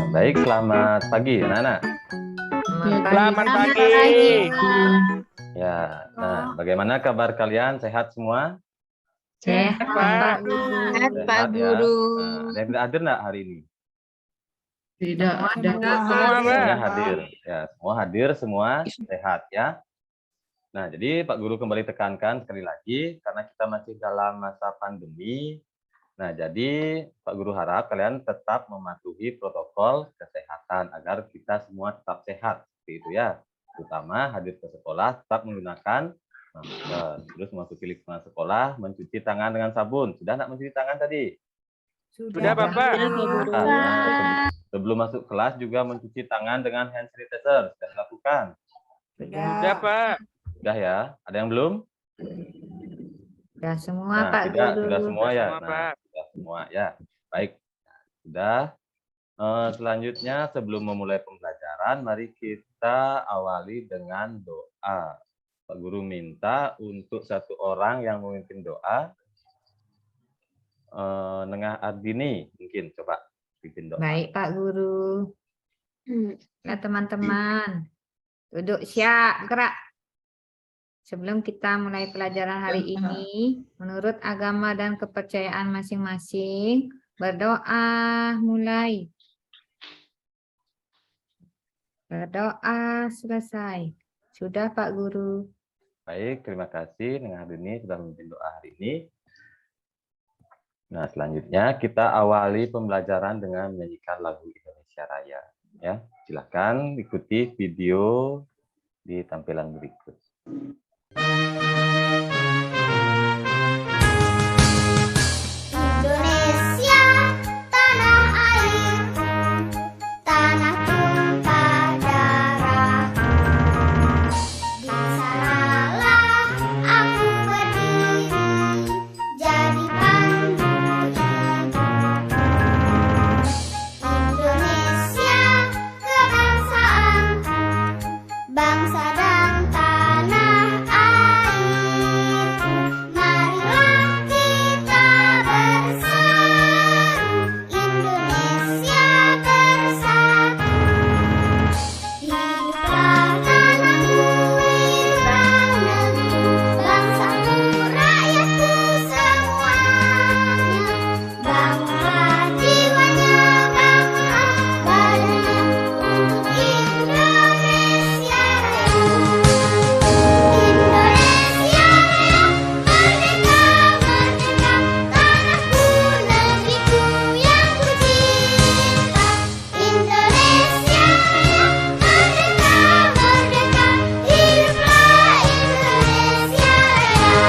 Baik, selamat pagi anak-anak. Selamat pagi. Ya, nah bagaimana kabar kalian? Sehat semua? Sehat, Pak. Sehat, Pak Sehat ya. Guru. Nah, ada yang tidak hadir enggak hari ini? Tidak ada. Semua Semuanya hadir. Ya, semua hadir, semua sehat ya. Nah, jadi Pak Guru kembali tekankan sekali lagi karena kita masih dalam masa pandemi. Nah, jadi Pak Guru harap kalian tetap mematuhi protokol kesehatan agar kita semua tetap sehat. Seperti itu ya. Terutama hadir ke sekolah tetap menggunakan masker. Terus memasuki lingkungan sekolah mencuci tangan dengan sabun. Sudah enggak mencuci tangan tadi? Sudah, Bapak. Nah, ya. Sebelum masuk kelas juga mencuci tangan dengan hand sanitizer. Sudah dilakukan? Sudah, Pak. Sudah ya. Ada yang belum? Sudah semua, Nah, Pak tidak, Guru. sudah semua ya. Semua, Nah, Pak. sudah semua ya. Baik. Sudah. Selanjutnya sebelum memulai pembelajaran, mari kita awali dengan doa. Pak Guru minta untuk satu orang yang memimpin doa. Nengah Ardini mungkin coba pimpin doa. Baik, Pak Guru. Nah, teman-teman. Duduk siap, gerak. Sebelum kita mulai pelajaran hari ini, menurut agama dan kepercayaan masing-masing, berdoa mulai. Berdoa selesai. Sudah, Pak Guru. Baik, terima kasih Nengah Ardini sudah memimpin doa hari ini. Nah, selanjutnya kita awali pembelajaran dengan menyanyikan lagu Indonesia Raya. Ya, silakan ikuti video di tampilan berikut. Indonesia, tanah airku, tanah tumpah darahku. Di sanalah aku berdiri, jadi pandu hidupku. Indonesia, kebangsaanku, bangsa dan tanah airku. Marilah kita berseru, Indonesia bersatu. Hiduplah tanahku, hiduplah negeri, bangsaku, rakyatku semuanya. Bangunlah jiwanya, bangunlah badannya untuk Indonesia Raya. Indonesia Raya, merdeka, merdeka, tanahku, negeriku yang ku cinta. Indonesia Raya, merdeka, merdeka, hiduplah Indonesia Raya.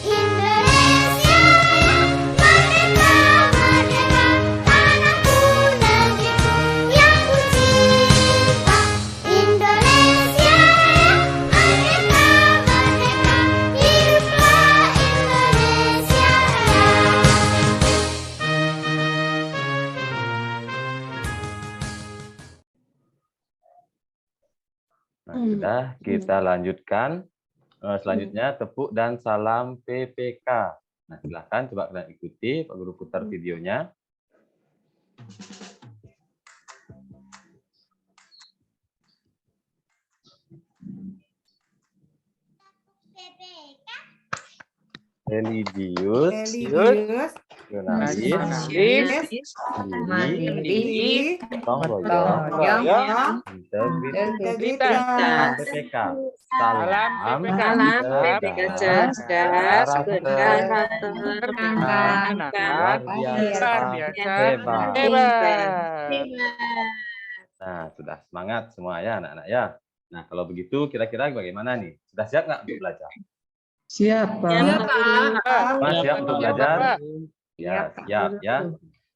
Indonesia Raya, merdeka, merdeka, tanahku, negeriku yang ku cinta. Indonesia Raya, merdeka, merdeka, hiduplah Indonesia Raya. Nah, sudah kita lanjutkan. Selanjutnya tepuk dan salam PPK. Nah, silakan coba kalian ikuti, Pak Guru putar videonya. PPK. Religius, nasionalis, Mandiri, gotong gotong royong, royong, integritas. integritas. PPK. Salam PPK. Salam PPK cerdas, karakter, berkarakter, luar biasa, luar biasa, hebat. hebat. Nah, sudah semangat semua ya anak-anak ya. Nah, kalau begitu kira-kira bagaimana nih? Sudah siap nggak untuk belajar? Siap, Pak. Mas siap untuk belajar? Pak. Ya, Pak siap Guru. ya.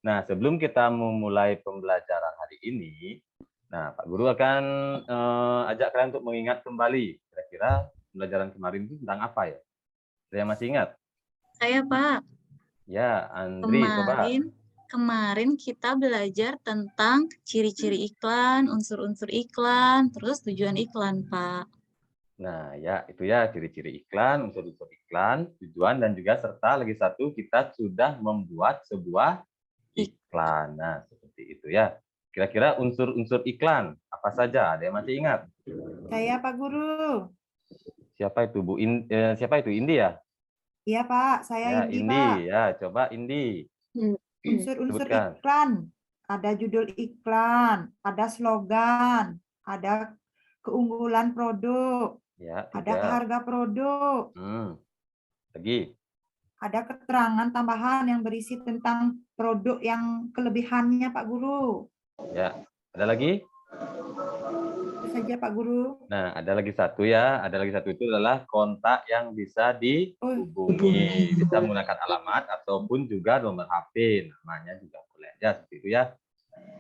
Nah, sebelum kita memulai pembelajaran hari ini, nah Pak Guru akan ajak kalian untuk mengingat kembali kira-kira pembelajaran kemarin itu tentang apa ya? Saya masih ingat? Saya, Pak. Ya, Andri, coba. Kemarin kita belajar tentang ciri-ciri iklan, unsur-unsur iklan, terus tujuan iklan, Pak. Nah, ya itu ya ciri-ciri iklan, unsur-unsur iklan, tujuan dan juga serta lagi satu kita sudah membuat sebuah iklan. Nah, seperti itu ya. kira-kira unsur-unsur iklan apa saja? Ada yang masih ingat? Saya Pak Guru. Siapa itu Bu? Siapa itu? Indi ya? Iya Pak, saya Ya, Indi Indi. Pak. Ya, coba Indi. Unsur-unsur Sebutkan. iklan. Ada judul iklan, ada slogan, ada keunggulan produk, Ya, ada 3. harga produk, Lagi. ada keterangan tambahan yang berisi tentang produk yang kelebihannya Pak Guru. Ya, ada lagi? Itu saja Pak Guru. Nah, ada lagi satu ya. Ada lagi satu itu adalah kontak yang bisa dihubungi. Bisa menggunakan alamat ataupun juga nomor HP. Namanya juga boleh ya, seperti itu ya.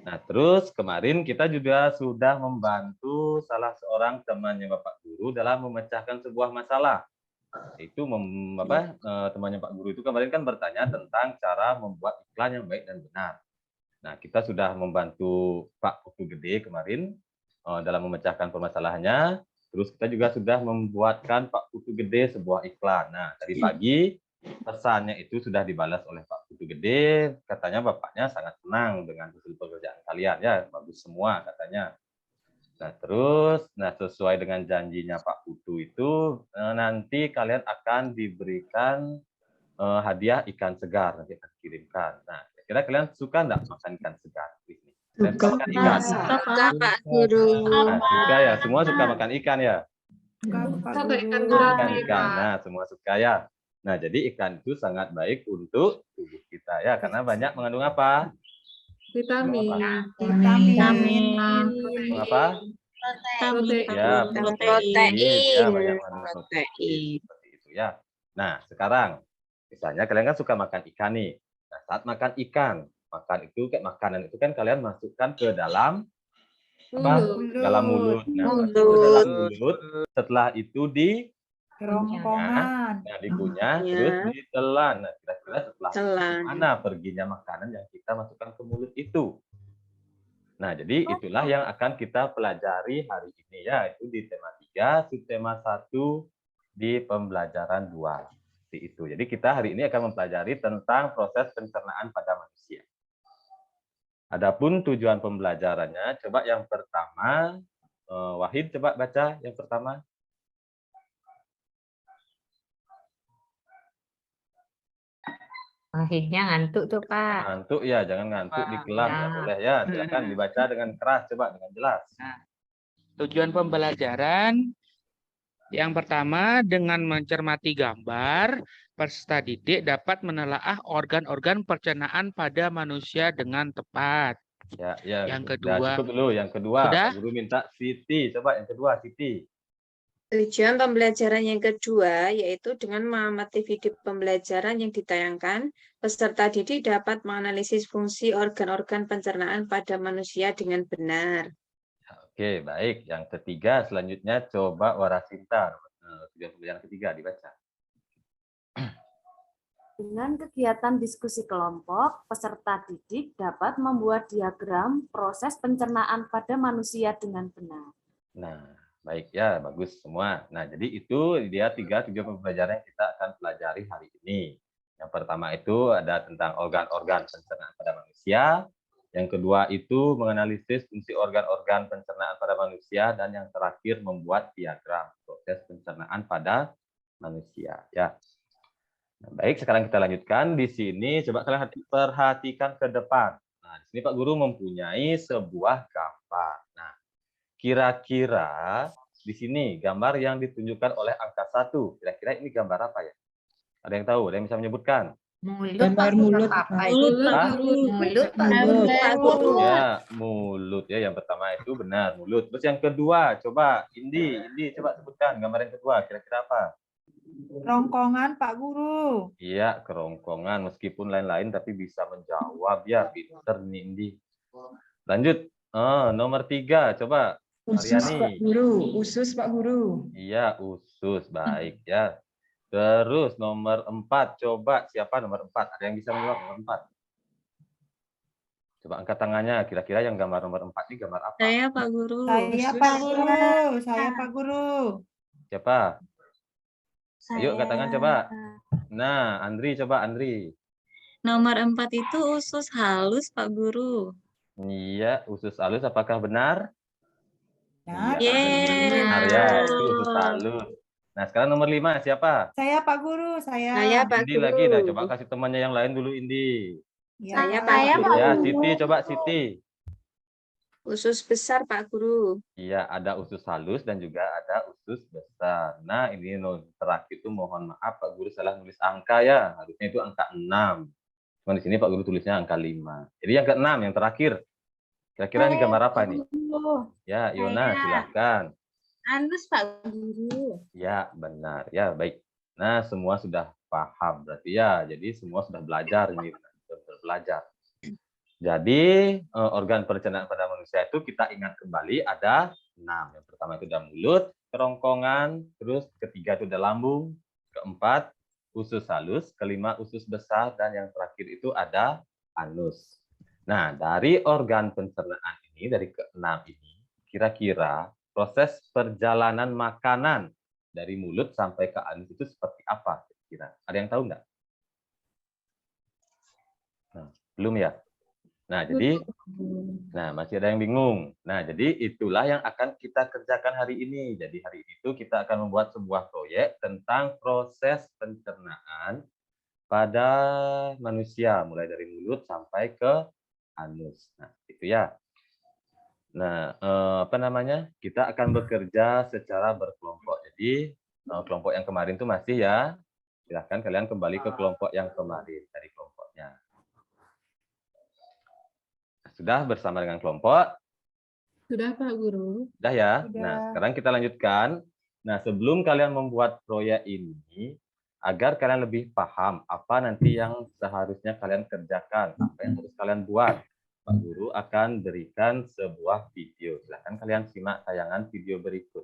Nah, terus kemarin kita juga sudah membantu salah seorang temannya Bapak Guru dalam memecahkan sebuah masalah. Itu temannya Pak Guru itu kemarin kan bertanya tentang cara membuat iklan yang baik dan benar. Nah, kita sudah membantu Pak Putu Gede kemarin dalam memecahkan permasalahannya. Terus kita juga sudah membuatkan Pak Putu Gede sebuah iklan. Nah, tadi pagi pesannya itu sudah dibalas oleh Pak Putu Gede. Katanya bapaknya sangat senang dengan hasil pekerjaan kalian ya, bagus semua katanya. Nah, terus sesuai dengan janjinya Pak Putu itu nanti kalian akan diberikan hadiah ikan segar, nanti akan dikirimkan. Nah, kira-kira kalian suka enggak makan ikan segar di sini? Kalian suka makan ikan? Suka Pak Guru. Nah, suka ya, semua suka makan ikan ya? Suka Pak ikan Guru. Ikan. Nah, semua suka ya. Nah, jadi ikan itu sangat baik untuk tubuh kita ya, karena banyak mengandung apa? Vitamin. Vitamin. Apa? Protein. Ya, Protein. Ya, banyak mengandung protein. Protein. Seperti itu ya. Nah, sekarang misalnya kalian kan suka makan ikan nih. Nah, saat makan ikan, kayak makanan itu kan kalian masukkan ke dalam dalam mulut. Nah, masuk ke dalam mulut, setelah itu Kerongkongan. dikunyah, terus ditelan. Nah, kira-kira setelah Telan. mana perginya makanan yang kita masukkan ke mulut itu? Nah, jadi itulah yang akan kita pelajari hari ini ya, itu di tema 3, subtema 1 di pembelajaran 2. Seperti itu. Jadi kita hari ini akan mempelajari tentang proses pencernaan pada manusia. Adapun tujuan pembelajarannya, coba yang pertama, Wahid coba baca yang pertama. Wahidnya ngantuk tuh Pak. Ngantuk ya, jangan ngantuk di kelas, nggak boleh ya. Silakan dibaca dengan keras, coba dengan jelas. Tujuan pembelajaran yang pertama, dengan mencermati gambar, peserta didik dapat menelaah organ-organ pencernaan pada manusia dengan tepat. Ya, Yang sudah kedua. cukup dulu. Yang kedua, Sudah? Pak Guru minta Siti. Coba yang kedua, Siti. Tujuan pembelajaran yang kedua yaitu dengan mengamati video pembelajaran yang ditayangkan, peserta didik dapat menganalisis fungsi organ-organ pencernaan pada manusia dengan benar. Oke, baik. Yang ketiga, selanjutnya coba Warasinta. Tujuan pembelajaran ketiga dibaca. Dengan kegiatan diskusi kelompok, peserta didik dapat membuat diagram proses pencernaan pada manusia dengan benar. Nah, baik ya, bagus semua. Nah, jadi itu dia 3 tujuan pembelajaran yang kita akan pelajari hari ini. Yang pertama itu ada tentang organ-organ pencernaan pada manusia. Yang kedua itu menganalisis fungsi organ-organ pencernaan pada manusia. Dan yang terakhir membuat diagram proses pencernaan pada manusia. Ya. Nah, baik, sekarang kita lanjutkan. Di sini coba kalian perhatikan ke depan. Nah, di sini Pak Guru mempunyai sebuah gambar. Nah, kira-kira di sini gambar yang ditunjukkan oleh angka 1. Kira-kira ini gambar apa ya? Ada yang tahu? Ada yang bisa menyebutkan? Mulut. Gambar mulut. Apa itu? Mulut Pak Guru. Ya, mulut ya. Yang pertama itu benar, mulut. Terus yang kedua, coba Indi coba sebutkan gambar yang kedua. Kira-kira apa? Kerongkongan Pak Guru. Iya, kerongkongan. Meskipun lain-lain tapi bisa menjawab ya. Pinter nih Indi. Lanjut. Nomor 3, coba Aryani. Usus Pak Guru. Iya, usus. Baik ya. Terus nomor 4, coba siapa nomor 4? Ada yang bisa menjawab nomor 4? Coba angkat tangannya. Kira-kira yang gambar nomor 4 ini gambar apa? Saya Pak Guru. Saya Pak Guru. Saya Pak Guru. Siapa? Ayo angkat tangan coba. Nah, Andri coba Andri. Nomor 4 itu usus halus Pak Guru. Iya, usus halus apakah benar? Nah, Iya, benar ya, itu usus Betul. halus. Nah, sekarang nomor 5 siapa? saya Pak Guru, saya. Saya Pak Indi lagi, dah Guru. coba kasih temannya yang lain dulu, Indi. Ya, Saya Pak. Pak Saya Pak Guru. Ya, Guru. Siti, coba Siti. Usus besar Pak Guru. Iya, ada usus halus dan juga ada usus besar. Nah, ini terakhir itu mohon maaf Pak Guru salah nulis angka ya. Harusnya itu angka 6. Cuma di sini Pak Guru tulisnya angka 5. Jadi yang ke-6 yang terakhir. Kira-kira ini gambar apa nih? Ya, Yona, Saya. silakan. Anus Pak Guru. Ya, benar. Ya, baik. Nah, semua sudah paham berarti ya. Jadi semua sudah belajar ini, sudah belajar. Jadi organ pencernaan pada manusia itu kita ingat kembali ada 6. Yang pertama itu ada mulut, kerongkongan, terus ketiga itu ada lambung, keempat usus halus, kelima usus besar, dan yang terakhir itu ada anus. Nah, dari organ pencernaan ini, dari ke-6 ini, kira-kira proses perjalanan makanan dari mulut sampai ke anus itu seperti apa? Kira-kira ada yang tahu nggak? Nah, belum ya? Nah, jadi masih ada yang bingung. Nah, jadi itulah yang akan kita kerjakan hari ini. Jadi hari itu kita akan membuat sebuah proyek tentang proses pencernaan pada manusia, mulai dari mulut sampai ke anus. Nah, itu ya. Nah, apa namanya? Kita akan bekerja secara berkelompok. Jadi kelompok yang kemarin itu masih ya. Silahkan kalian kembali ke kelompok yang kemarin dari kelompoknya. Sudah bersama dengan kelompok? Sudah Pak Guru. Sudah ya? Sudah. Nah, sekarang kita lanjutkan. Nah, sebelum kalian membuat proyek ini, agar kalian lebih paham apa nanti yang seharusnya kalian kerjakan, apa yang harus kalian buat, Pak Guru akan berikan sebuah video. Silahkan kalian simak tayangan video berikut.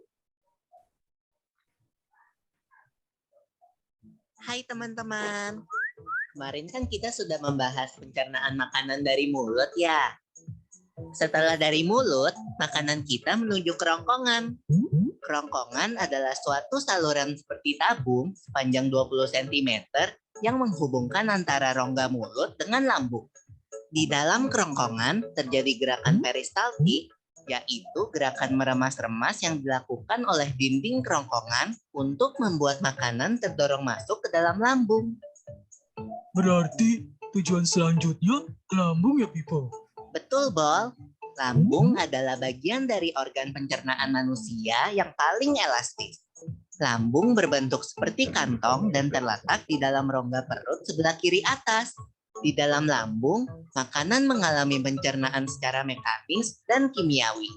Hai teman-teman, kemarin kan kita sudah membahas pencernaan makanan dari mulut ya. Setelah dari mulut, makanan kita menuju kerongkongan. Kerongkongan adalah suatu saluran seperti tabung sepanjang 20 cm yang menghubungkan antara rongga mulut dengan lambung. Di dalam kerongkongan terjadi gerakan peristaltik, yaitu gerakan meremas-remas yang dilakukan oleh dinding kerongkongan untuk membuat makanan terdorong masuk ke dalam lambung. Berarti tujuan selanjutnya lambung ya, Pipo? Betul, Bol. Lambung adalah bagian dari organ pencernaan manusia yang paling elastis. Lambung berbentuk seperti kantong dan terletak di dalam rongga perut sebelah kiri atas. Di dalam lambung, makanan mengalami pencernaan secara mekanis dan kimiawi.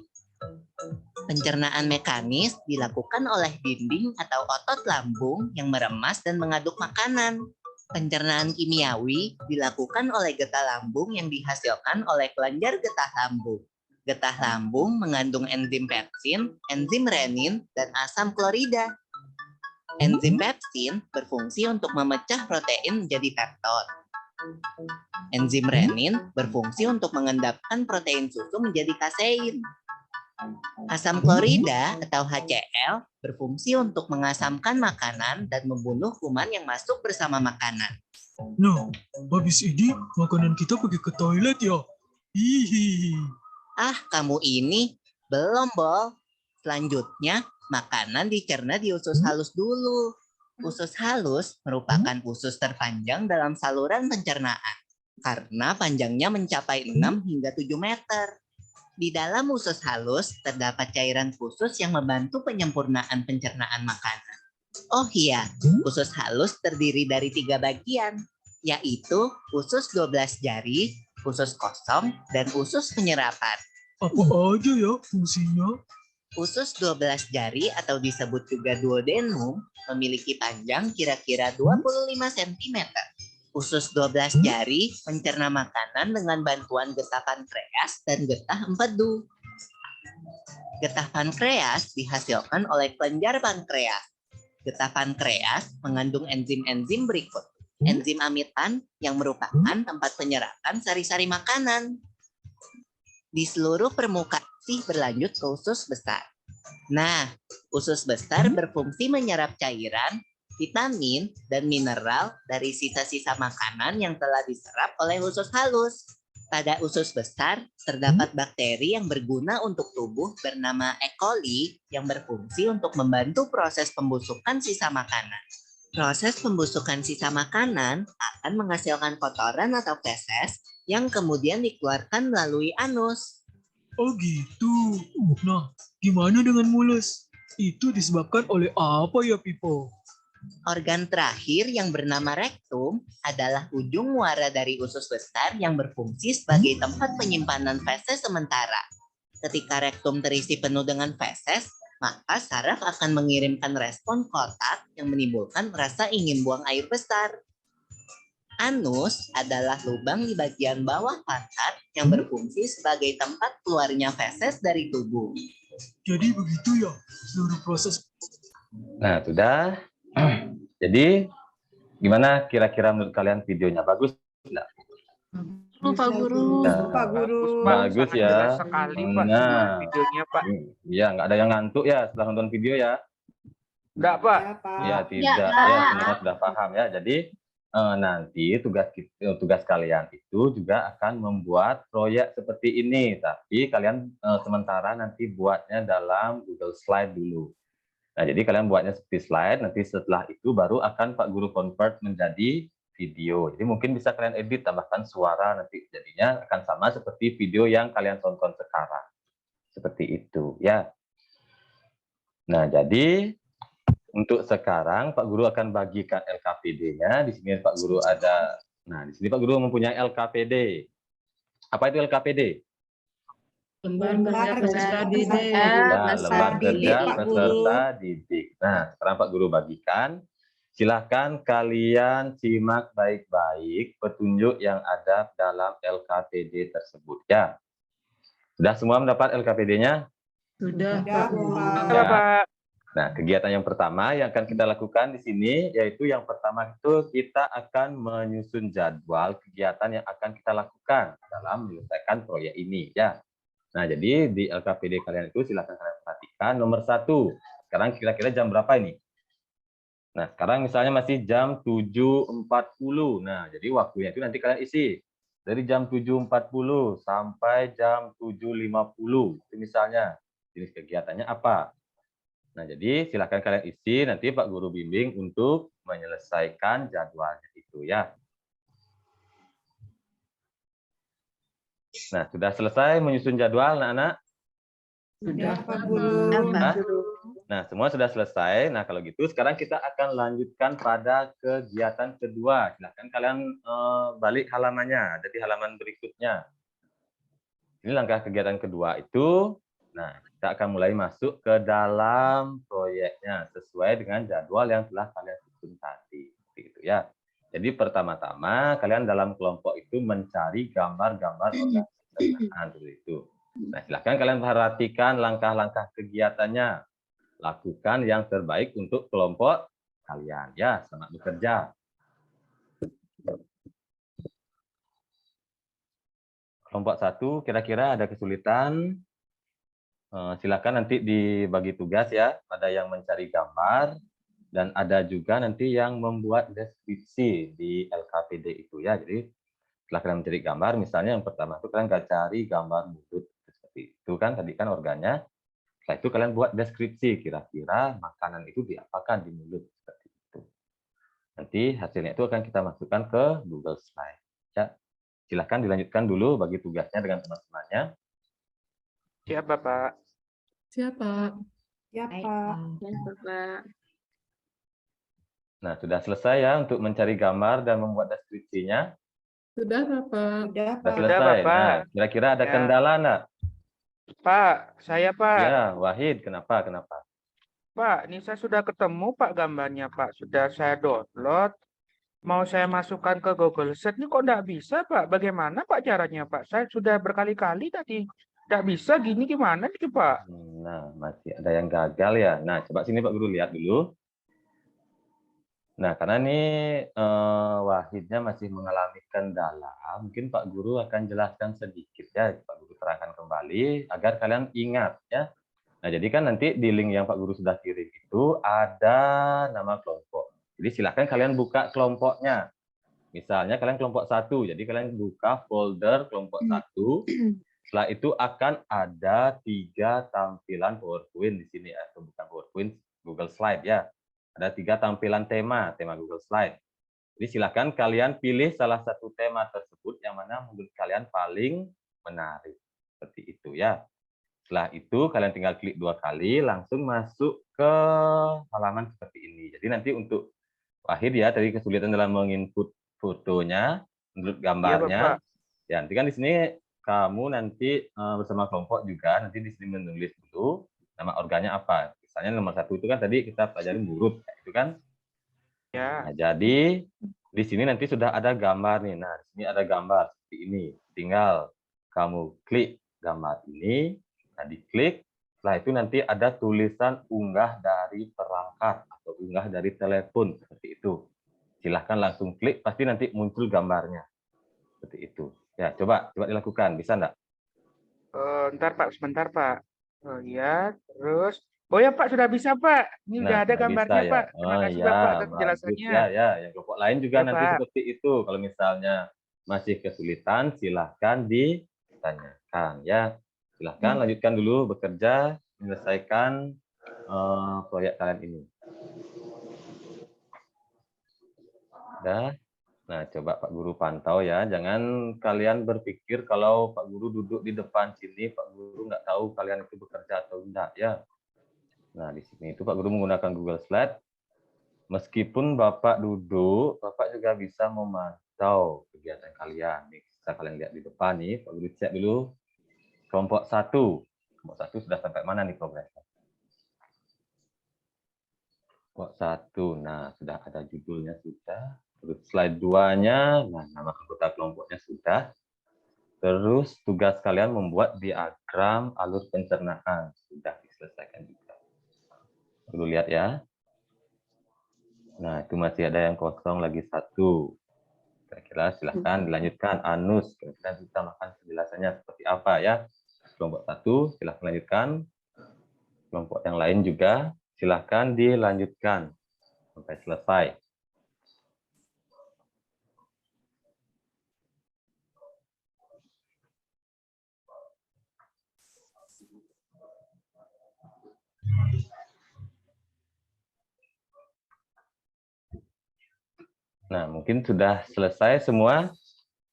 Pencernaan mekanis dilakukan oleh dinding atau otot lambung yang meremas dan mengaduk makanan. Pencernaan kimiawi dilakukan oleh getah lambung yang dihasilkan oleh kelenjar getah lambung. Getah lambung mengandung enzim pepsin, enzim renin, dan asam klorida. Enzim pepsin berfungsi untuk memecah protein menjadi peptod. Enzim renin berfungsi untuk mengendapkan protein susu menjadi kasein. Asam klorida atau HCl berfungsi untuk mengasamkan makanan dan membunuh kuman yang masuk bersama makanan. Nah, habis ini makanan kita pergi ke toilet ya? Hihi. Ah, kamu ini belum, Bol. Selanjutnya, makanan dicerna di usus halus dulu. Usus halus merupakan usus terpanjang dalam saluran pencernaan karena panjangnya mencapai 6 hingga 7 meter. Di dalam usus halus terdapat cairan khusus yang membantu penyempurnaan pencernaan makanan. Oh iya, usus halus terdiri dari 3 bagian, yaitu usus 12 jari, usus kosong, dan usus penyerapan. Apa aja ya fungsinya? Usus 12 jari atau disebut juga duodenum memiliki panjang kira-kira 25 cm. Usus 12 jari mencerna makanan dengan bantuan getah pankreas dan getah empedu. Getah pankreas dihasilkan oleh kelenjar pankreas. Getah pankreas mengandung enzim-enzim berikut. Enzim amitan yang merupakan tempat penyerapan sari-sari makanan. Di seluruh permukaan berlanjut ke usus besar. Nah, usus besar berfungsi menyerap cairan, vitamin, dan mineral dari sisa-sisa makanan yang telah diserap oleh usus halus. Pada usus besar, terdapat bakteri yang berguna untuk tubuh bernama E. coli yang berfungsi untuk membantu proses pembusukan sisa makanan. Proses pembusukan sisa makanan akan menghasilkan kotoran atau feses yang kemudian dikeluarkan melalui anus. Oh gitu. Nah, gimana dengan mules? Itu disebabkan oleh apa ya, Pipo? Organ terakhir yang bernama rektum adalah ujung muara dari usus besar yang berfungsi sebagai tempat penyimpanan feses sementara. Ketika rektum terisi penuh dengan feses, maka saraf akan mengirimkan respon kotak yang menimbulkan rasa ingin buang air besar. Anus adalah lubang di bagian bawah pantat yang berfungsi sebagai tempat keluarnya feses dari tubuh. Jadi begitu ya, seluruh proses. Nah, sudah. Jadi, gimana kira-kira menurut kalian videonya? Bagus nggak? Pak Guru. Nah, Pak Guru. bagus Sangat jelas ya. sekali Pak Nah, videonya Pak. ya nggak ada yang ngantuk ya setelah nonton video ya? Enggak Pak. Ya, Pak. Ya tidak, ya semua sudah paham ya. Jadi nanti tugas kalian itu juga akan membuat proyek seperti ini, tapi kalian sementara nanti buatnya dalam Google Slide dulu. Nah, jadi kalian buatnya seperti slide, nanti setelah itu baru akan Pak Guru convert menjadi video. Jadi mungkin bisa kalian edit, tambahkan suara, nanti jadinya akan sama seperti video yang kalian tonton sekarang. Seperti itu, ya. Nah, jadi untuk sekarang Pak Guru akan bagikan LKPD-nya. Di sini Pak Guru ada. Nah, di sini Pak Guru mempunyai LKPD. Apa itu LKPD? Lembar Lembar peserta kerja didik. Nah, lembar kerja Pak Guru. peserta didik. Nah, sekarang Pak Guru bagikan. Silahkan kalian simak baik-baik petunjuk yang ada dalam LKPD tersebut. Ya, sudah semua mendapat LKPD-nya? Sudah, Sudah, Pak Guru. Pak. Ya, Pak. Nah, kegiatan yang pertama yang akan kita lakukan di sini, yaitu yang pertama itu kita akan menyusun jadwal kegiatan yang akan kita lakukan dalam menyelesaikan proyek ini. Ya. Nah, jadi di LKPD kalian itu silakan kalian perhatikan. Nomor 1, sekarang kira-kira jam berapa ini? Nah, sekarang misalnya masih jam 7.40. Nah, jadi waktunya itu nanti kalian isi. Dari jam 7.40 sampai jam 7.50. Itu misalnya, jenis kegiatannya apa? Nah, jadi silakan kalian isi, nanti Pak Guru bimbing untuk menyelesaikan jadwalnya itu ya. Nah, sudah selesai menyusun jadwal, anak-anak? Sudah, Pak Guru. Hah? Nah, semua sudah selesai. Nah, kalau gitu sekarang kita akan lanjutkan pada kegiatan kedua. Silahkan kalian balik halamannya, ada di halaman berikutnya. Ini langkah kegiatan kedua itu. Nah, kita akan mulai masuk ke dalam proyeknya sesuai dengan jadwal yang telah kalian susun tadi. Gitu ya. Jadi pertama-tama kalian dalam kelompok itu mencari gambar-gambar organisasi itu. Nah, silakan kalian perhatikan langkah-langkah kegiatannya. Lakukan yang terbaik untuk kelompok kalian. Ya, selamat bekerja. Kelompok 1 kira-kira ada kesulitan? Silakan nanti dibagi tugas ya. Ada yang mencari gambar dan ada juga nanti yang membuat deskripsi di LKPD itu ya. Jadi setelah kalian mencari gambar, misalnya yang pertama itu kalian nggak cari gambar mulut seperti itu kan tadi kan organnya. Setelah itu kalian buat deskripsi kira-kira makanan itu diapakan di mulut seperti itu. Nanti hasilnya itu akan kita masukkan ke Google Slide. Ya, silahkan dilanjutkan dulu bagi tugasnya dengan teman-temannya. Siap, Bapak. Siap, Pak. Ya, Pak. Bapak. Nah, sudah selesai ya untuk mencari gambar dan membuat deskripsinya. Sudah, Bapak. Sudah, Sudah Pak. selesai. Bapak. Nah, kira-kira ada Ya. kendala enggak? Pak, saya Pak. Ya, Wahid, kenapa? Pak, ini saya sudah ketemu Pak gambarnya Pak. Sudah saya download. Mau saya masukkan ke Google Sheet, ini kok nggak bisa Pak? Bagaimana Pak caranya Pak? Saya sudah berkali-kali tadi. Nggak bisa gini gimana nih Pak? Nah, masih ada yang gagal ya. Nah, coba sini Pak Guru lihat dulu. Nah, karena ini Wahidnya masih mengalami kendala, mungkin Pak Guru akan jelaskan sedikit ya, Pak Guru terangkan kembali agar kalian ingat ya. Nah, jadi kan nanti di link yang Pak Guru sudah kirim itu ada nama kelompok. Jadi silakan kalian buka kelompoknya. Misalnya kalian kelompok 1, jadi kalian buka folder kelompok 1. Setelah itu akan ada 3 tampilan PowerPoint di sini, atau bukan PowerPoint, Google Slide ya. Ada 3 tampilan tema Google Slide. Jadi silakan kalian pilih salah satu tema tersebut yang mana menurut kalian paling menarik. Seperti itu ya. Setelah itu kalian tinggal klik 2 kali, langsung masuk ke halaman seperti ini. Jadi nanti untuk Wahid ya, tadi kesulitan dalam menginput fotonya, menurut gambarnya. Ya, nanti kan di sini kamu nanti bersama kelompok juga, nanti di sini menulis dulu nama organnya apa. Misalnya nomor 1 itu kan tadi kita pelajari mulut, itu kan. Ya. Nah, jadi di sini nanti sudah ada gambar nih. Nah, di sini ada gambar seperti ini. Tinggal kamu klik gambar ini, nah diklik. Setelah itu nanti ada tulisan unggah dari perangkat atau unggah dari telepon seperti itu. Silahkan langsung klik, pasti nanti muncul gambarnya. Seperti itu. Ya, coba dilakukan. Bisa enggak? Ntar Pak, sebentar Pak. Oh ya, terus. Oh ya Pak, sudah bisa Pak. Ini udah ada gambarnya bisa, ya. Pak. Terima kasih Bapak atas penjelasannya. Ya, yang kelompok lain juga Ya, nanti Pak. seperti itu. Kalau misalnya masih kesulitan, silahkan ditanyakan. Ya, silahkan lanjutkan dulu bekerja, menyelesaikan proyek kalian ini. Udah. Nah, coba Pak Guru pantau ya. Jangan kalian berpikir kalau Pak Guru duduk di depan sini, Pak Guru nggak tahu kalian itu bekerja atau enggak ya. Nah, di sini itu Pak Guru menggunakan Google Slide. Meskipun Bapak duduk, Bapak juga bisa memantau kegiatan kalian. Nih, bisa kalian lihat di depan nih, Pak Guru cek dulu. Kelompok 1. Kelompok 1 sudah sampai mana nih progresnya? Kelompok 1. Nah, sudah ada judulnya sudah. Terus slide 2-nya, nah nama anggota kelompoknya sudah. Terus tugas kalian membuat diagram alur pencernaan. Sudah diselesaikan juga. Dulu lihat ya. Nah, itu masih ada yang kosong lagi 1. Kira-kira silahkan dilanjutkan. Anus, kira-kira kita makan penjelasannya seperti apa ya. Kelompok 1, silahkan lanjutkan. Kelompok yang lain juga, silahkan dilanjutkan sampai selesai. Nah, mungkin sudah selesai semua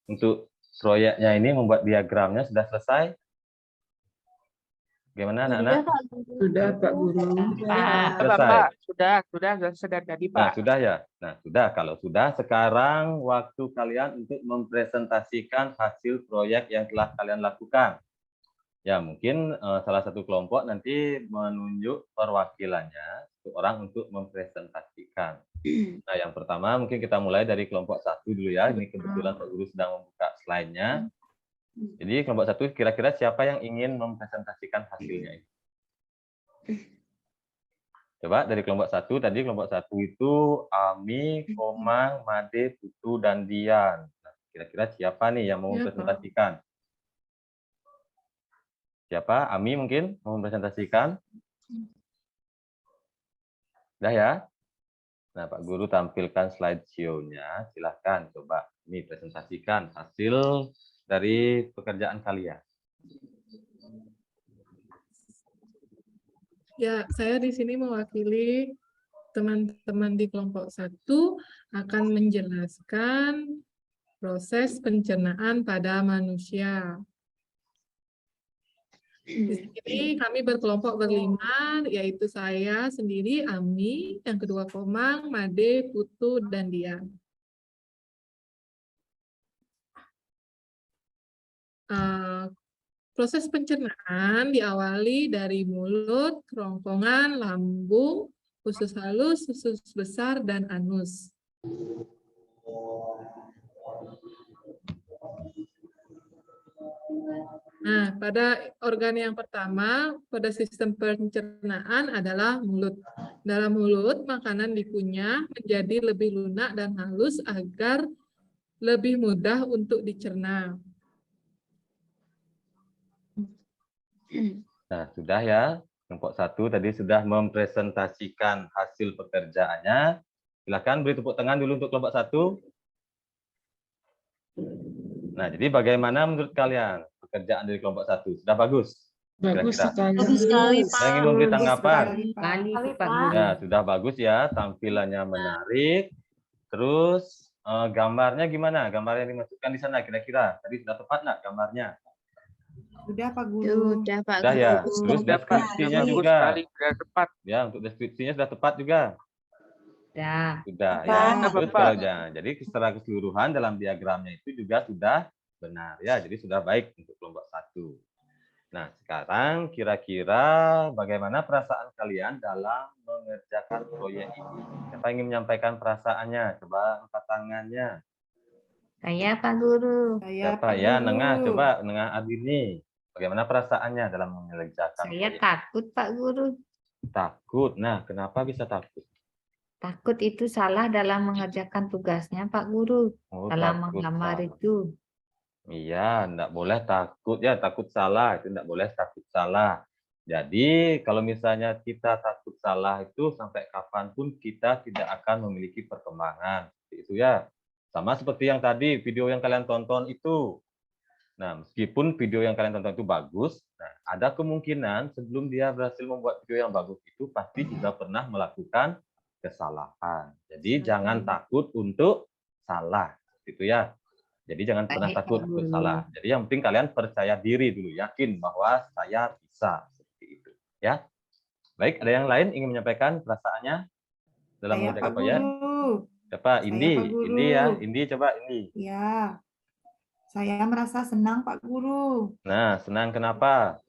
untuk proyeknya ini, membuat diagramnya sudah selesai. Gimana anak-anak? Sudah Pak Guru. Bapak, sudah tadi Pak. Nah, sudah ya. Nah, sudah. Kalau sudah, sekarang waktu kalian untuk mempresentasikan hasil proyek yang telah kalian lakukan. Ya, mungkin salah satu kelompok nanti menunjuk perwakilannya, orang untuk mempresentasikan. Nah, yang pertama mungkin kita mulai dari kelompok 1 dulu ya. Ini kebetulan Pak Guru sedang membuka slide-nya. Jadi kelompok 1 kira-kira siapa yang ingin mempresentasikan hasilnya ini? Coba dari kelompok 1, tadi kelompok 1 itu Ami, Komang, Made, Putu, dan Dian. Nah, kira-kira siapa nih yang mau mempresentasikan? Siapa? Ami mungkin mau mempresentasikan? Udah ya? Nah, Pak Guru tampilkan slideshow-nya. Silahkan coba ini presentasikan hasil dari pekerjaan kalian. Ya, saya di sini mewakili teman-teman di kelompok 1 akan menjelaskan proses pencernaan pada manusia. Di sini kami berkelompok berlima, yaitu saya sendiri, Ami, yang kedua Komang, Made, Putu, dan Dian. Proses pencernaan diawali dari mulut, kerongkongan, lambung, usus halus, usus besar, dan anus. Nah, pada organ yang pertama, pada sistem pencernaan adalah mulut. Dalam mulut, makanan dikunyah menjadi lebih lunak dan halus agar lebih mudah untuk dicerna. Nah, sudah ya. Kelompok 1 tadi sudah mempresentasikan hasil pekerjaannya. Silakan beri tepuk tangan dulu untuk kelompok 1. Nah, jadi bagaimana menurut kalian pekerjaan dari kelompok 1? Sudah bagus? Bagus Kira-kira. sekali. Bagus sekali, Ada yang Pak. ingin memberi Bagus tanggapan? sekali, Pak. Sekali, Pak Pak. Guru. Ya, sudah bagus ya, tampilannya menarik. Terus gambarnya gimana? Gambar yang dimasukkan di sana kira-kira. Tadi sudah tepat nggak gambarnya? Sudah Pak Guru. Sudah Pak Sudah ya. Guru. Terus Sudah, Pak. deskripsinya Bagus juga. sekali, sudah tepat. Ya, untuk deskripsinya sudah tepat juga. Dah. Sudah ya. Tepat. Terus Bapak. kalau jadi secara keseluruhan dalam diagramnya itu juga sudah benar ya. Jadi sudah baik untuk kelompok 1. Nah, sekarang kira-kira bagaimana perasaan kalian dalam mengerjakan proyek ini? Siapa ingin menyampaikan perasaannya? Coba angkat tangannya. Saya Pak Guru. Saya Siapa Pak ya? Guru. Nengah, coba Nengah Adini. Bagaimana perasaannya dalam mengerjakan Saya proyek? takut Pak Guru. Takut. Nah, kenapa bisa takut? Takut itu salah dalam mengerjakan tugasnya Pak Guru. Oh, Dalam takut menggambar salah. itu. Iya, enggak boleh takut ya, takut salah itu enggak boleh takut salah. Jadi kalau misalnya kita takut salah itu sampai kapanpun kita tidak akan memiliki perkembangan. Seperti itu ya. Sama seperti yang tadi video yang kalian tonton itu. Nah, meskipun video yang kalian tonton itu bagus, nah, ada kemungkinan sebelum dia berhasil membuat video yang bagus itu pasti juga pernah melakukan kesalahan. Jadi jangan takut untuk salah. Itu ya. Jadi jangan pernah Baik, takut Pak untuk Guru. salah. Jadi yang penting kalian percaya diri dulu, yakin bahwa saya bisa seperti itu, ya. Baik, ada yang lain ingin menyampaikan perasaannya dalam Saya mengerjakan Pak proyek? Guru. Siapa? Saya Indi, Pak Guru. Indi ya, Indi coba Indi. Ya. Saya merasa senang Pak Guru. Nah, senang kenapa?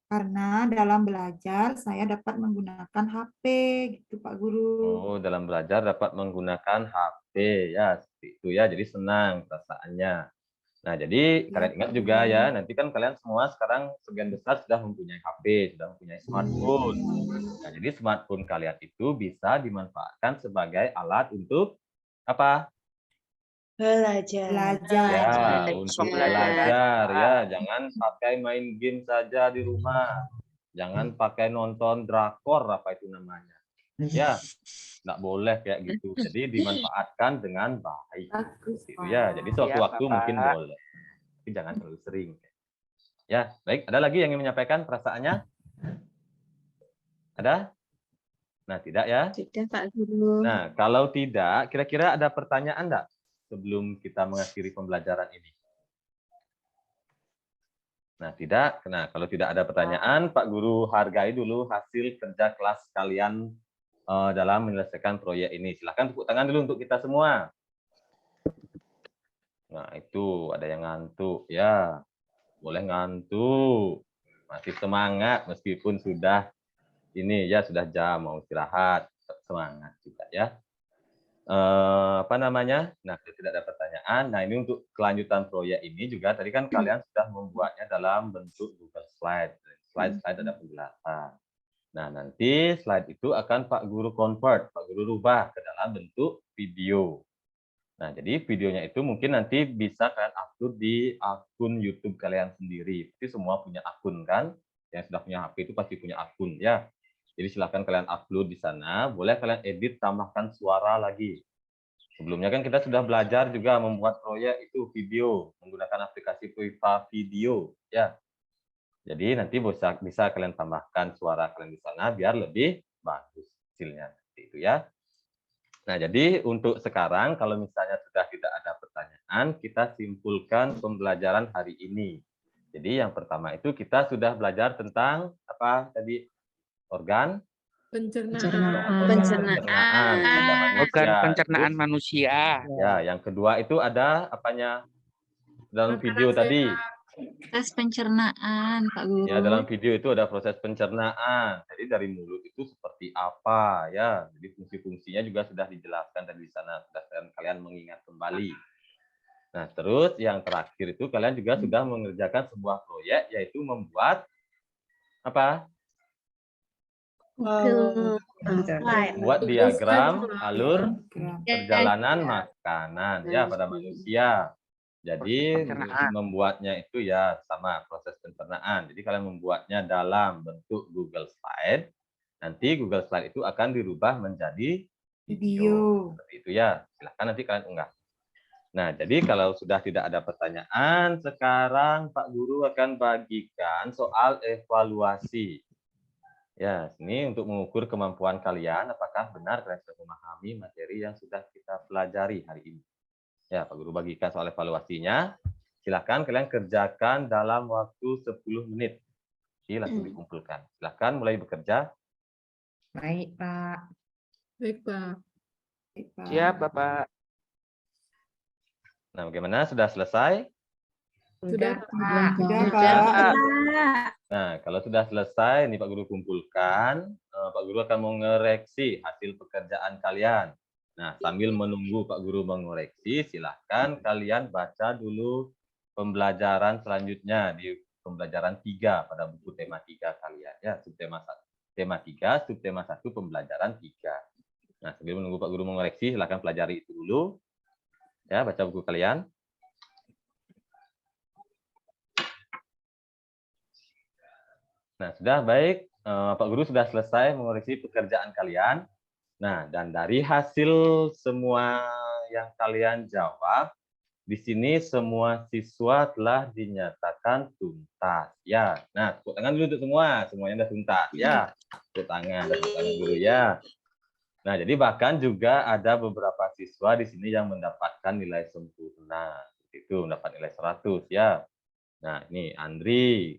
Karena dalam belajar saya dapat menggunakan HP gitu Pak Guru. Oh, dalam belajar dapat menggunakan HP ya, seperti itu ya. Jadi senang perasaannya. Nah, jadi kalian ingat Pak juga Guru. ya, nanti kan kalian semua sekarang sebagian besar sudah mempunyai HP, sudah mempunyai smartphone. Nah, jadi smartphone kalian itu bisa dimanfaatkan sebagai alat untuk apa? Belajar. Belajar. Ya, Belajar. untuk belajar ya. Jangan pakai main game saja di rumah. Jangan pakai nonton drakor apa itu namanya. Ya, nggak boleh kayak gitu. Jadi dimanfaatkan dengan baik. Bagus, Itu ya. Jadi suatu Iya, waktu Bapak. mungkin boleh. Tapi jangan terlalu sering. Ya, baik. Ada lagi yang ingin menyampaikan perasaannya? Ada? Nah, tidak ya. Sudah Pak Guru. Nah, kalau tidak, kira-kira ada pertanyaan enggak sebelum kita mengakhiri pembelajaran ini? Nah, tidak. Nah, kalau tidak ada pertanyaan, Pak Guru hargai dulu hasil kerja kelas kalian dalam menyelesaikan proyek ini. Silakan tepuk tangan dulu untuk kita semua. Nah, itu ada yang ngantuk ya. Boleh ngantuk. Masih semangat meskipun sudah ini ya sudah jam mau istirahat. Semangat juga ya. Apa namanya? Nah, kalau tidak ada pertanyaan, nah ini untuk kelanjutan proyek ini juga tadi kan kalian sudah membuatnya dalam bentuk Google Slide. Slide ada penjelasan. Nah, nanti slide itu akan Pak Guru convert, Pak Guru rubah ke dalam bentuk video. Nah, jadi videonya itu mungkin nanti bisa kalian upload di akun YouTube kalian sendiri. Pasti semua punya akun kan? Yang sudah punya HP itu pasti punya akun ya. Jadi silahkan kalian upload di sana. Boleh kalian edit, tambahkan suara lagi. Sebelumnya kan kita sudah belajar juga membuat proyek itu video menggunakan aplikasi Priva Video ya. Jadi nanti bisa kalian tambahkan suara kalian di sana biar lebih bagus hasilnya. Seperti itu ya. Nah, jadi untuk sekarang kalau misalnya sudah tidak ada pertanyaan, kita simpulkan pembelajaran hari ini. Jadi yang pertama itu kita sudah belajar tentang apa tadi? Organ Pencernaan. Pencernaan. Organ pencernaan manusia. Ya, yang kedua itu ada apanya? Dalam video tadi. Tes pencernaan, Pak Guru. Ya, dalam video itu ada proses pencernaan. Jadi dari mulut itu seperti apa ya. Jadi fungsi-fungsinya juga sudah dijelaskan tadi di sana. Sudah kalian mengingat kembali. Nah, terus yang terakhir itu kalian juga sudah mengerjakan sebuah proyek yaitu membuat apa? Buat diagram alur perjalanan makanan ya pada manusia. Jadi membuatnya itu ya sama proses pencernaan. Jadi kalian membuatnya dalam bentuk Google Slide. Nanti Google Slide itu akan dirubah menjadi video. Seperti itu ya. Silahkan nanti kalian unggah. Nah, jadi kalau sudah tidak ada pertanyaan, sekarang Pak Guru akan bagikan soal evaluasi. Ya, ini untuk mengukur kemampuan kalian, apakah benar kalian sudah memahami materi yang sudah kita pelajari hari ini. Ya, Pak Guru bagikan soal evaluasinya. Silakan kalian kerjakan dalam waktu 10 menit. Jadi langsung dikumpulkan. Silakan mulai bekerja. Baik, Pak. Baik, Pak. Siap, Bapak. Nah, bagaimana? Sudah selesai? Sudah, Pak. Pak. Sudah, Sudah, Pak. Pak. Nah, kalau sudah selesai, ini Pak Guru kumpulkan. Pak Guru akan mengoreksi hasil pekerjaan kalian. Nah, sambil menunggu Pak Guru mengoreksi, silahkan kalian baca dulu pembelajaran selanjutnya di pembelajaran 3 pada buku tema 3 kalian. Ya, subtema 1. Tema 3, subtema 1, pembelajaran 3. Nah, sambil menunggu Pak Guru mengoreksi, silahkan pelajari itu dulu. Ya, baca buku kalian. Nah, sudah baik. Pak Guru sudah selesai mengoreksi pekerjaan kalian. Nah, dan dari hasil semua yang kalian jawab, di sini semua siswa telah dinyatakan tuntas. Ya, nah tepuk tangan dulu untuk semua. Semuanya sudah tuntas. Ya, tepuk tangan dulu ya. Nah, jadi bahkan juga ada beberapa siswa di sini yang mendapatkan nilai sempurna. Itu mendapat nilai 100 ya. Nah, ini Andri,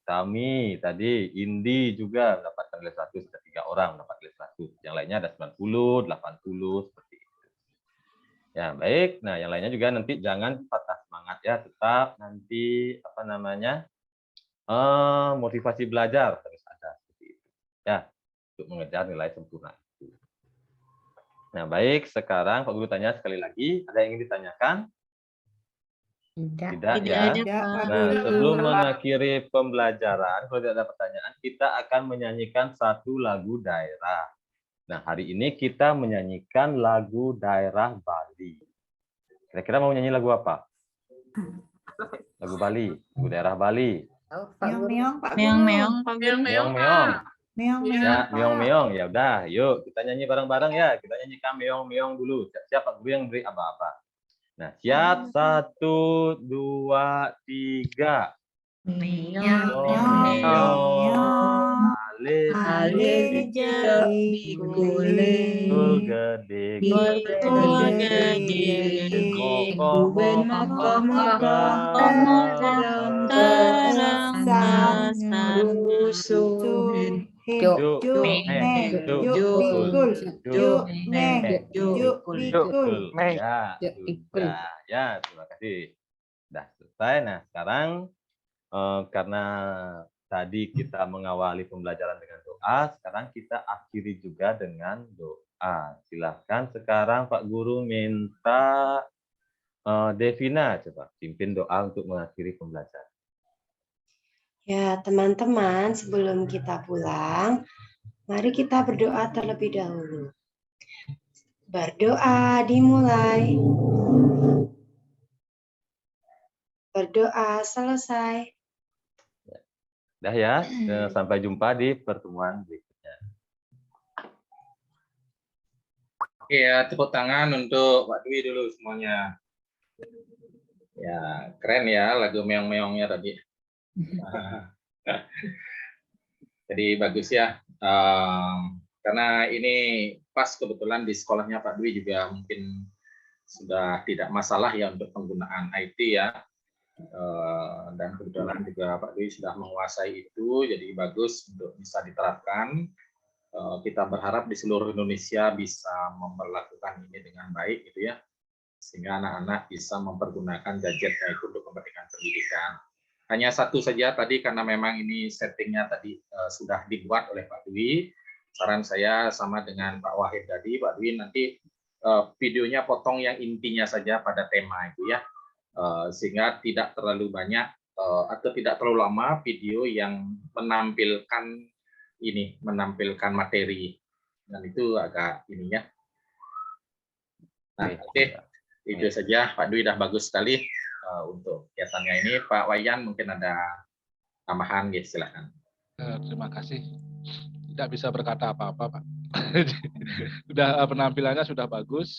Tami tadi, Indi juga mendapatkan nilai 100, ada 3 orang mendapat nilai 100. Yang lainnya ada 90, 80 seperti itu. Ya, baik. Nah, yang lainnya juga nanti jangan patah semangat ya, tetap nanti apa namanya? Motivasi belajar harus ada seperti itu. Ya, untuk mengejar nilai sempurna itu. Nah, baik, sekarang Pak Guru tanya sekali lagi, ada yang ingin ditanyakan? Tidak ya. Nah, sebelum mengakhiri pembelajaran, kalau tidak ada pertanyaan, kita akan menyanyikan satu lagu daerah. Nah, hari ini kita menyanyikan lagu daerah Bali. Kira-kira mau nyanyi lagu apa? Lagu Bali, lagu daerah Bali. Meong-meong, Pak Guru. Meong-meong, Pak Guru. Meong-meong. Meong-meong. Ya, meong-meong. Ya udah, yuk kita nyanyi bareng-bareng ya. Kita nyanyikan meong-meong dulu. Siap Pak Guru yang beri apa-apa. Nah, siap. 1, 2, 3. Ale jadi Gul gede, kuben moga-moga terang rusuhin Ya, terima kasih. Sudah selesai. Nah, sekarang karena tadi kita mengawali pembelajaran dengan doa, sekarang kita akhiri juga dengan doa. Silahkan sekarang Pak Guru minta Devina coba pimpin doa untuk mengakhiri pembelajaran. Ya, teman-teman, sebelum kita pulang, mari kita berdoa terlebih dahulu. Berdoa dimulai. Berdoa selesai. Dah ya, sampai jumpa di pertemuan berikutnya. Ya, tepuk tangan untuk Pak Dwi dulu semuanya. Ya, keren ya lagu meong-meongnya tadi. Jadi bagus ya. Karena ini pas kebetulan di sekolahnya Pak Dwi juga mungkin sudah tidak masalah ya untuk penggunaan IT ya. Dan kebetulan juga Pak Dwi sudah menguasai itu, jadi bagus untuk bisa diterapkan. Kita berharap di seluruh Indonesia bisa memperlakukan ini dengan baik gitu ya, sehingga anak-anak bisa mempergunakan gadgetnya itu untuk kepentingan pendidikan. Hanya satu saja tadi, karena memang ini settingnya tadi sudah dibuat oleh Pak Dwi, saran saya sama dengan Pak Wahid tadi, Pak Dwi nanti videonya potong yang intinya saja pada tema itu ya. Sehingga tidak terlalu banyak atau tidak terlalu lama video yang menampilkan materi, dan itu agak ininya. Nah, oke, itu saja Pak Dwi dah bagus sekali untuk kegiatannya ini. Pak Wayan mungkin ada tambahan, ya silakan. Terima kasih. Tidak bisa berkata apa-apa, Pak. Sudah penampilannya sudah bagus.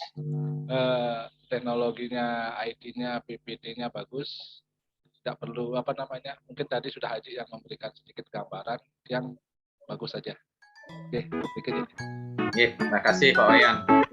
teknologinya, IT-nya, PPT-nya bagus. Tidak perlu mungkin tadi sudah Haji yang memberikan sedikit gambaran yang bagus saja. Oke, berikutnya. Terima kasih Pak Wayan.